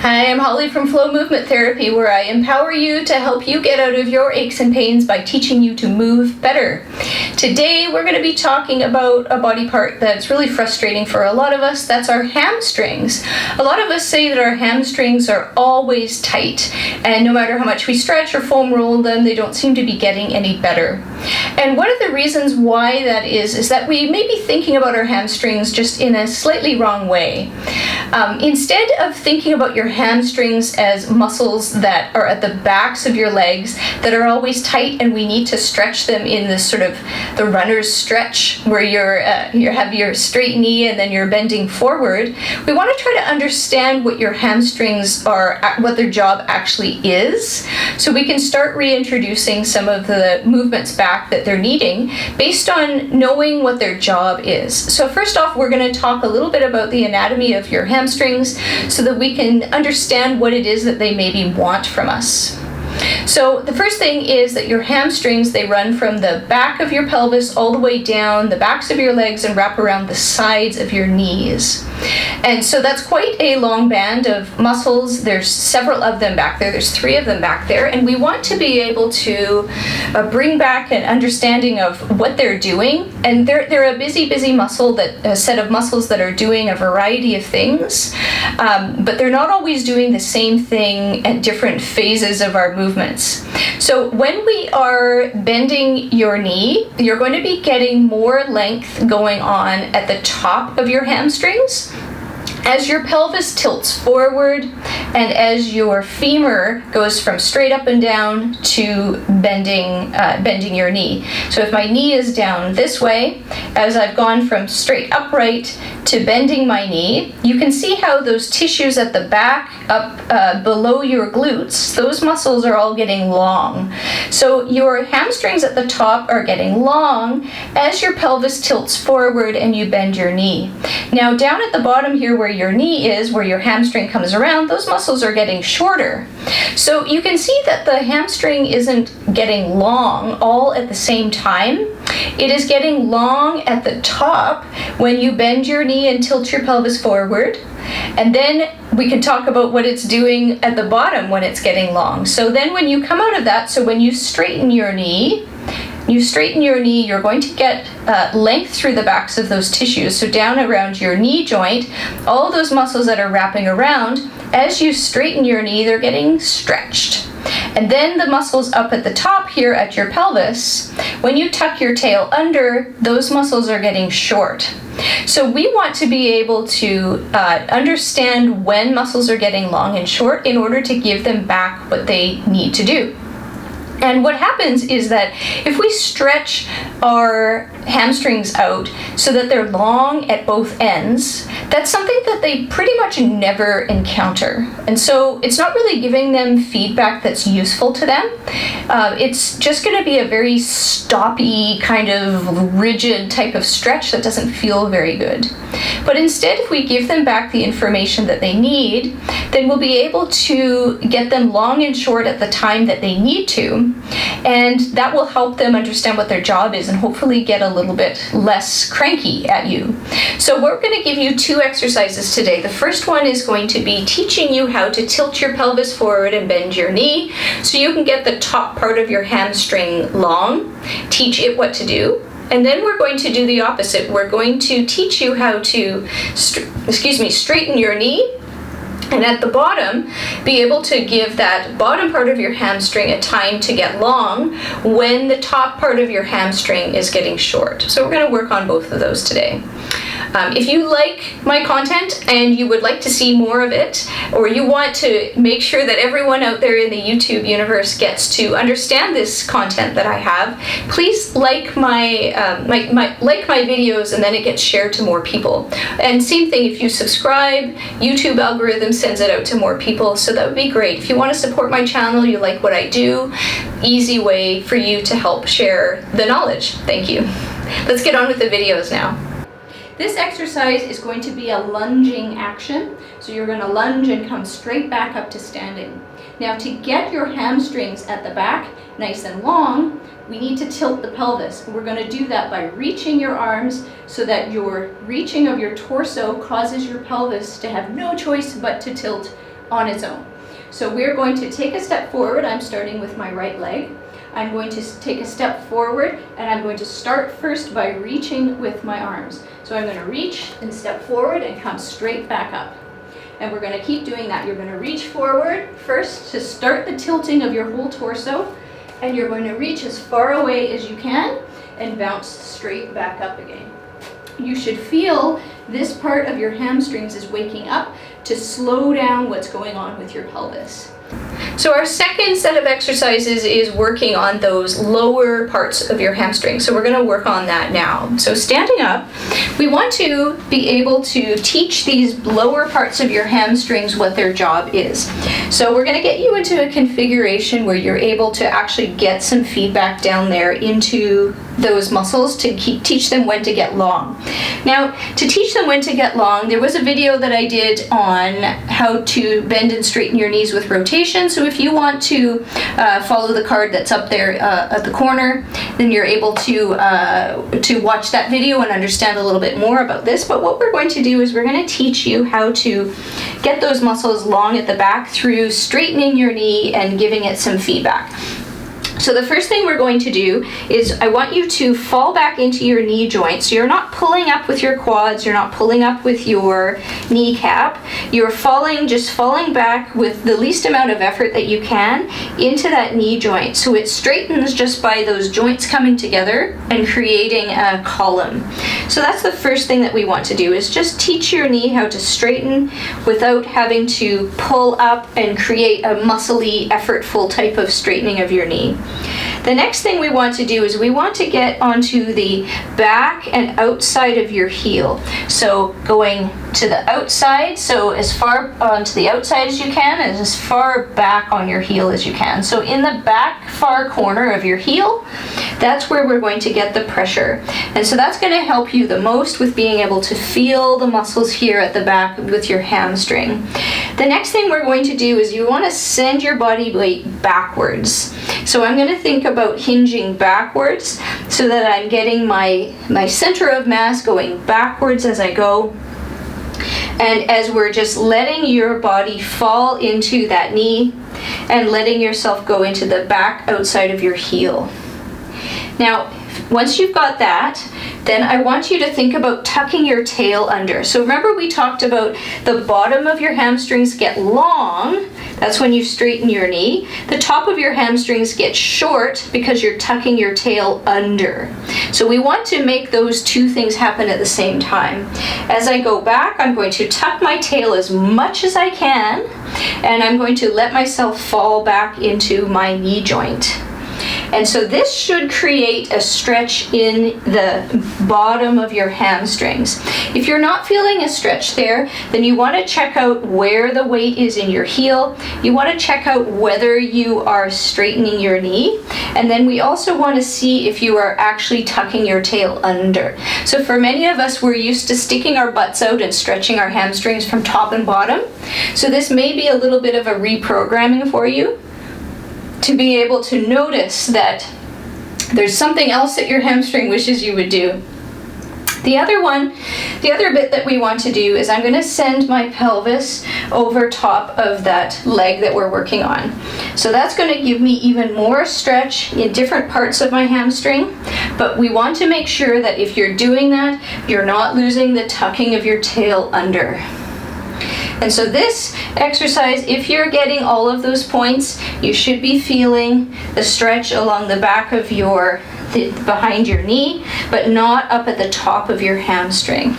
Hi, I'm Holly from Flow Movement Therapy, where I empower you to help you get out of your aches and pains by teaching you to move better. Today, we're going to be talking about a body part that's really frustrating for a lot of us. That's our hamstrings. A lot of us say that our hamstrings are always tight, and no matter how much we stretch or foam roll them, they don't seem to be getting any better. And one of the reasons why that is that we may be thinking about our hamstrings just in a slightly wrong way. Instead of thinking about your hamstrings as muscles that are at the backs of your legs that are always tight and we need to stretch them in this sort of the runner's stretch where you have your straight knee and then you're bending forward, we want to try to understand what your hamstrings are, what their job actually is, so we can start reintroducing some of the movements back that they're needing based on knowing what their job is. So first off, we're going to talk a little bit about the anatomy of your hamstrings so that we can understand what it is that they maybe want from us. So the first thing is that your hamstrings, they run from the back of your pelvis all the way down the backs of your legs and wrap around the sides of your knees. And so that's quite a long band of muscles. There's several of them back there. There's 3 of them back there. And we want to be able to bring back an understanding of what they're doing. And they're a busy muscle, a set of muscles that are doing a variety of things. But they're not always doing the same thing at different phases of our movements. So when we are bending your knee, you're going to be getting more length going on at the top of your hamstrings as your pelvis tilts forward and as your femur goes from straight up and down to bending your knee. So if my knee is down this way, as I've gone from straight upright to bending my knee, you can see how those tissues at the back up below your glutes, those muscles are all getting long. So your hamstrings at the top are getting long as your pelvis tilts forward and you bend your knee. Now down at the bottom here where your knee is, where your hamstring comes around, those muscles are getting shorter. So you can see that the hamstring isn't getting long all at the same time. It is getting long at the top when you bend your knee and tilt your pelvis forward. And then we can talk about what it's doing at the bottom when it's getting long. So then when you come out of that, so when you straighten your knee, you're going to get length through the backs of those tissues. So down around your knee joint, all those muscles that are wrapping around, as you straighten your knee, they're getting stretched. And then the muscles up at the top here at your pelvis, when you tuck your tail under, those muscles are getting short. So we want to be able to understand when muscles are getting long and short in order to give them back what they need to do. And what happens is that if we stretch our hamstrings out so that they're long at both ends, that's something that they pretty much never encounter. And so it's not really giving them feedback that's useful to them. It's just going to be a very stoppy, kind of rigid type of stretch that doesn't feel very good. But instead, if we give them back the information that they need, then we'll be able to get them long and short at the time that they need to. And that will help them understand what their job is and hopefully get a little bit less cranky at you. So we're going to give you 2 exercises today. The first one is going to be teaching you how to tilt your pelvis forward and bend your knee so you can get the top part of your hamstring long, teach it what to do. And then we're going to do the opposite. We're going to teach you how to straighten your knee, and at the bottom, be able to give that bottom part of your hamstring a time to get long when the top part of your hamstring is getting short. So we're going to work on both of those today. If you like my content and you would like to see more of it, or you want to make sure that everyone out there in the YouTube universe gets to understand this content that I have, please like my videos, and then it gets shared to more people. And same thing, if you subscribe, YouTube algorithm sends it out to more people, so that would be great. If you want to support my channel, you like what I do, easy way for you to help share the knowledge. Thank you. Let's get on with the videos now. This exercise is going to be a lunging action. So you're going to lunge and come straight back up to standing. Now to get your hamstrings at the back nice and long, we need to tilt the pelvis. We're going to do that by reaching your arms so that your reaching of your torso causes your pelvis to have no choice but to tilt on its own. So we're going to take a step forward. I'm starting with my right leg. I'm going to take a step forward, and I'm going to start first by reaching with my arms. So I'm going to reach and step forward and come straight back up. And we're going to keep doing that. You're going to reach forward first to start the tilting of your whole torso, and you're going to reach as far away as you can and bounce straight back up again. You should feel this part of your hamstrings is waking up to slow down what's going on with your pelvis. So our second set of exercises is working on those lower parts of your hamstring. So we're going to work on that now. So standing up, we want to be able to teach these lower parts of your hamstrings what their job is. So we're going to get you into a configuration where you're able to actually get some feedback down there into those muscles to teach them when to get long. Now, to teach them when to get long, there was a video that I did on how to bend and straighten your knees with rotation. So if you want to follow the card that's up there at the corner, then you're able to watch that video and understand a little bit more about this. But what we're going to do is we're going to teach you how to get those muscles long at the back through straightening your knee and giving it some feedback. So the first thing we're going to do is I want you to fall back into your knee joint. So you're not pulling up with your quads, you're not pulling up with your kneecap. You're just falling back with the least amount of effort that you can into that knee joint. So it straightens just by those joints coming together and creating a column. So that's the first thing that we want to do, is just teach your knee how to straighten without having to pull up and create a muscly, effortful type of straightening of your knee. The next thing we want to do is we want to get onto the back and outside of your heel. So going to the outside, so as far onto the outside as you can, and as far back on your heel as you can. So in the back far corner of your heel, that's where we're going to get the pressure. And so that's going to help you the most with being able to feel the muscles here at the back with your hamstring. The next thing we're going to do is you want to send your body weight backwards. So I'm going to think about hinging backwards so that I'm getting my center of mass going backwards as I go. And as we're just letting your body fall into that knee and letting yourself go into the back outside of your heel. Now, once you've got that, then I want you to think about tucking your tail under. So remember we talked about the bottom of your hamstrings get long. That's when you straighten your knee. The top of your hamstrings get short because you're tucking your tail under. So we want to make those two things happen at the same time. As I go back, I'm going to tuck my tail as much as I can, and I'm going to let myself fall back into my knee joint. And so this should create a stretch in the bottom of your hamstrings. If you're not feeling a stretch there, then you want to check out where the weight is in your heel. You want to check out whether you are straightening your knee. And then we also want to see if you are actually tucking your tail under. So for many of us, we're used to sticking our butts out and stretching our hamstrings from top and bottom. So this may be a little bit of a reprogramming for you, to be able to notice that there's something else that your hamstring wishes you would do. The other bit that we want to do is I'm going to send my pelvis over top of that leg that we're working on. So that's going to give me even more stretch in different parts of my hamstring, but we want to make sure that if you're doing that, you're not losing the tucking of your tail under. And so this exercise, if you're getting all of those points, you should be feeling the stretch along the back of behind your knee, but not up at the top of your hamstring.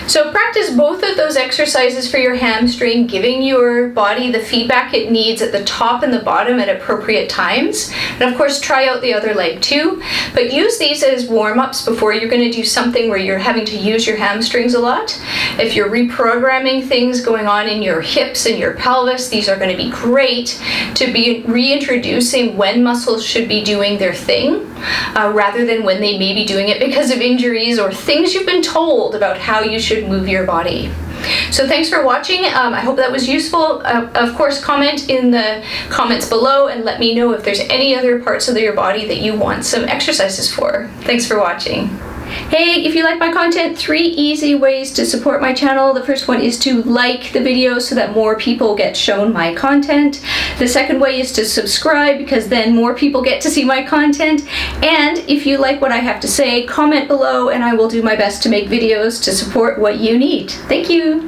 So practice both of those exercises for your hamstring, giving your body the feedback it needs at the top and the bottom at appropriate times. And of course, try out the other leg too, but use these as warm-ups before you're going to do something where you're having to use your hamstrings a lot. If you're reprogramming things going on in your hips and your pelvis, these are going to be great to be reintroducing when muscles should be doing their thing, rather than when they may be doing it because of injuries or things you've been told about how you should move your body. So thanks for watching. I hope that was useful. Of course, comment in the comments below and let me know if there's any other parts of your body that you want some exercises for. Thanks for watching. Hey, if you like my content, 3 easy ways to support my channel. The first one is to like the video so that more people get shown my content. The second way is to subscribe, because then more people get to see my content. And if you like what I have to say, comment below and I will do my best to make videos to support what you need. Thank you.